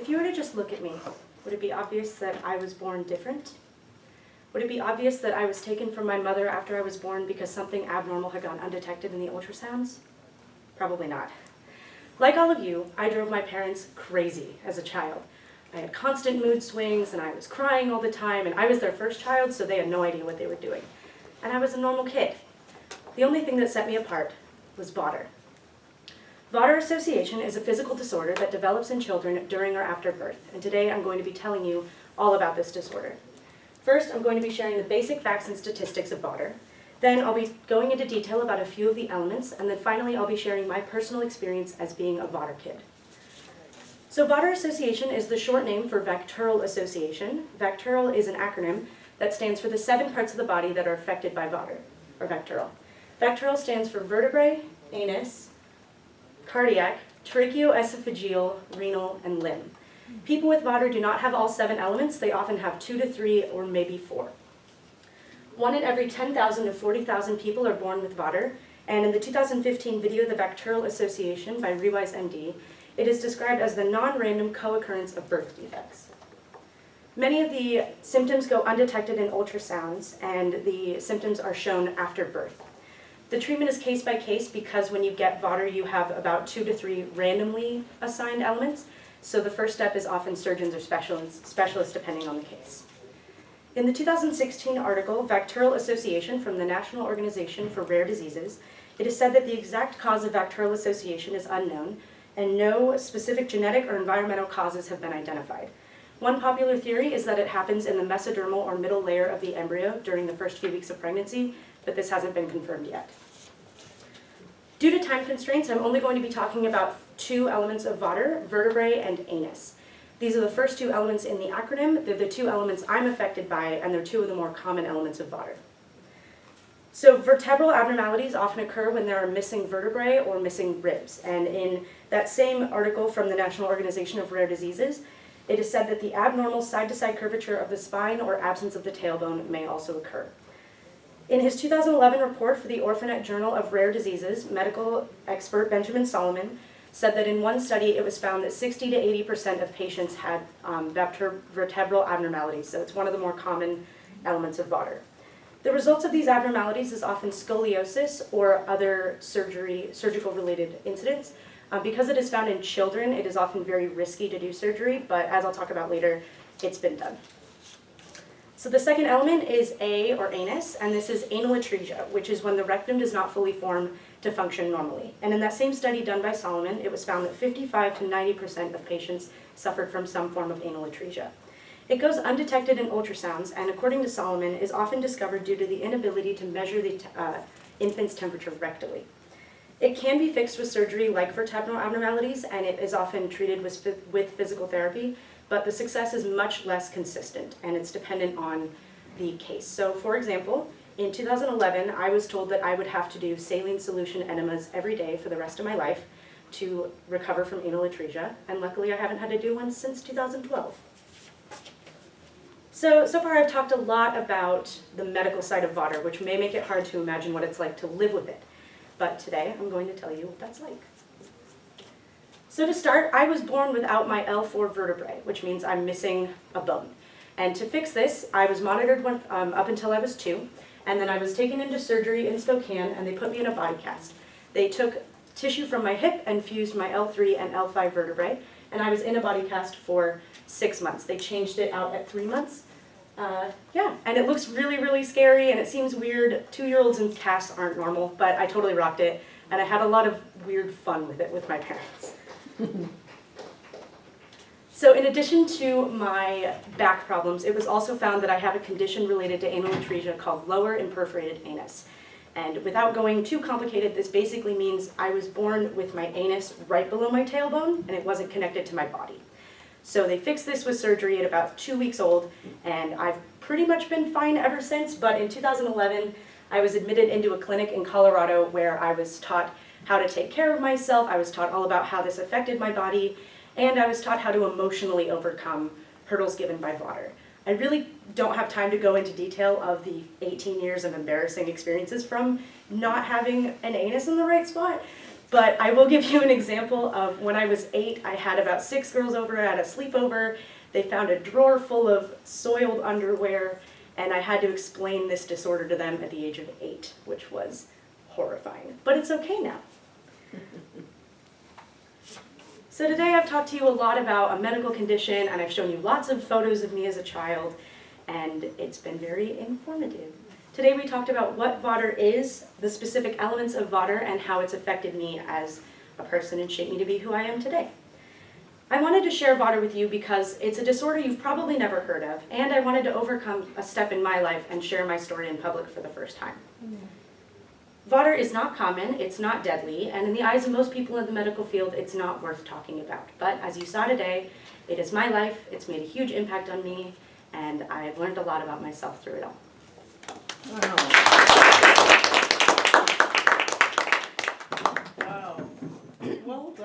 If you were to just look at me, would it be obvious that I was born different? Would it be obvious that I was taken from my mother after I was born because something abnormal had gone undetected in the ultrasounds? Probably not. Like all of you, I drove my parents crazy as a child. I had constant mood swings, and I was crying all the time, and I was their first child, so they had no idea what they were doing. And I was a normal kid. The only thing that set me apart was VATER. VATER Association is a physical disorder that develops in children during or after birth, and today I'm going to be telling you all about this disorder. First, I'm going to be sharing the basic facts and statistics of VATER. Then I'll be going into detail about a few of the elements, and then finally I'll be sharing my personal experience as being a VATER kid. So VATER Association is the short name for VACTERL Association. VACTERL is an acronym that stands for the 7 parts of the body that are affected by VATER, or VACTERL. VACTERL stands for vertebrae, anus, cardiac, tracheoesophageal, renal, and limb. People with VATER do not have all 7 elements. They often have 2 to 3 or maybe 4. 1 in every 10,000 to 40,000 people are born with VATER, and in the 2015 video, The VACTERL Association by Rewise MD, it is described as the non-random co-occurrence of birth defects. Many of the symptoms go undetected in ultrasounds, and the symptoms are shown after birth. The treatment is case by case because when you get VATER, you have about 2 to 3 randomly assigned elements, so the first step is often surgeons or specialists depending on the case. In the 2016 article, VACTERL Association from the National Organization for Rare Diseases, it is said that the exact cause of VACTERL Association is unknown, and no specific genetic or environmental causes have been identified. One popular theory is that it happens in the mesodermal or middle layer of the embryo during the first few weeks of pregnancy, but this hasn't been confirmed yet. Due to time constraints, I'm only going to be talking about 2 elements of VATER, vertebrae and anus. These are the first 2 elements in the acronym. They're the 2 elements I'm affected by, and they're 2 of the more common elements of VATER. So vertebral abnormalities often occur when there are missing vertebrae or missing ribs. And in that same article from the National Organization of Rare Diseases, it is said that the abnormal side-to-side curvature of the spine or absence of the tailbone may also occur. In his 2011 report for the Orphanet Journal of Rare Diseases, medical expert Benjamin Solomon said that in one study it was found that 60 to 80% of patients had vertebral abnormalities, so it's one of the more common elements of VATER. The results of these abnormalities is often scoliosis or other surgical-related incidents. Because it is found in children, it is often very risky to do surgery, but as I'll talk about later, it's been done. So the second element is A, or anus, and this is anal atresia, which is when the rectum does not fully form to function normally. And in that same study done by Solomon, it was found that 55 to 90% of patients suffered from some form of anal atresia. It goes undetected in ultrasounds, and according to Solomon, is often discovered due to the inability to measure the infant's temperature rectally. It can be fixed with surgery like vertebral abnormalities, and it is often treated with physical therapy, but the success is much less consistent, and it's dependent on the case. So for example, in 2011, I was told that I would have to do saline solution enemas every day for the rest of my life to recover from anal atresia, and luckily I haven't had to do one since 2012. So far I've talked a lot about the medical side of VATER, which may make it hard to imagine what it's like to live with it. But today I'm going to tell you what that's like. So to start, I was born without my L4 vertebrae, which means I'm missing a bone. And to fix this, I was monitored up until I was 2, and then I was taken into surgery in Spokane, and they put me in a body cast. They took tissue from my hip and fused my L3 and L5 vertebrae, and I was in a body cast for 6 months. They changed it out at 3 months. And it looks really, really scary, and it seems weird. 2-year-olds in casts aren't normal, but I totally rocked it, and I had a lot of weird fun with it with my parents. So in addition to my back problems, it was also found that I have a condition related to anal atresia called lower imperforated anus. And without going too complicated, this basically means I was born with my anus right below my tailbone, and it wasn't connected to my body. So they fixed this with surgery at about 2 weeks old, and I've pretty much been fine ever since, but in 2011, I was admitted into a clinic in Colorado where I was taught how to take care of myself, I was taught all about how this affected my body, and I was taught how to emotionally overcome hurdles given by VATER. I really don't have time to go into detail of the 18 years of embarrassing experiences from not having an anus in the right spot, But I will give you an example of when I was 8, I had about 6 girls over at a sleepover. They found a drawer full of soiled underwear, and I had to explain this disorder to them at the age of 8, which was horrifying. But it's okay now. So today I've talked to you a lot about a medical condition, and I've shown you lots of photos of me as a child, and it's been very informative. Today we talked about what VATER is, the specific elements of VATER, and how it's affected me as a person and shaped me to be who I am today. I wanted to share VATER with you because it's a disorder you've probably never heard of, and I wanted to overcome a step in my life and share my story in public for the first time. VATER is not common, it's not deadly, and in the eyes of most people in the medical field, it's not worth talking about. But as you saw today, it is my life, it's made a huge impact on me, and I've learned a lot about myself through it all. Wow.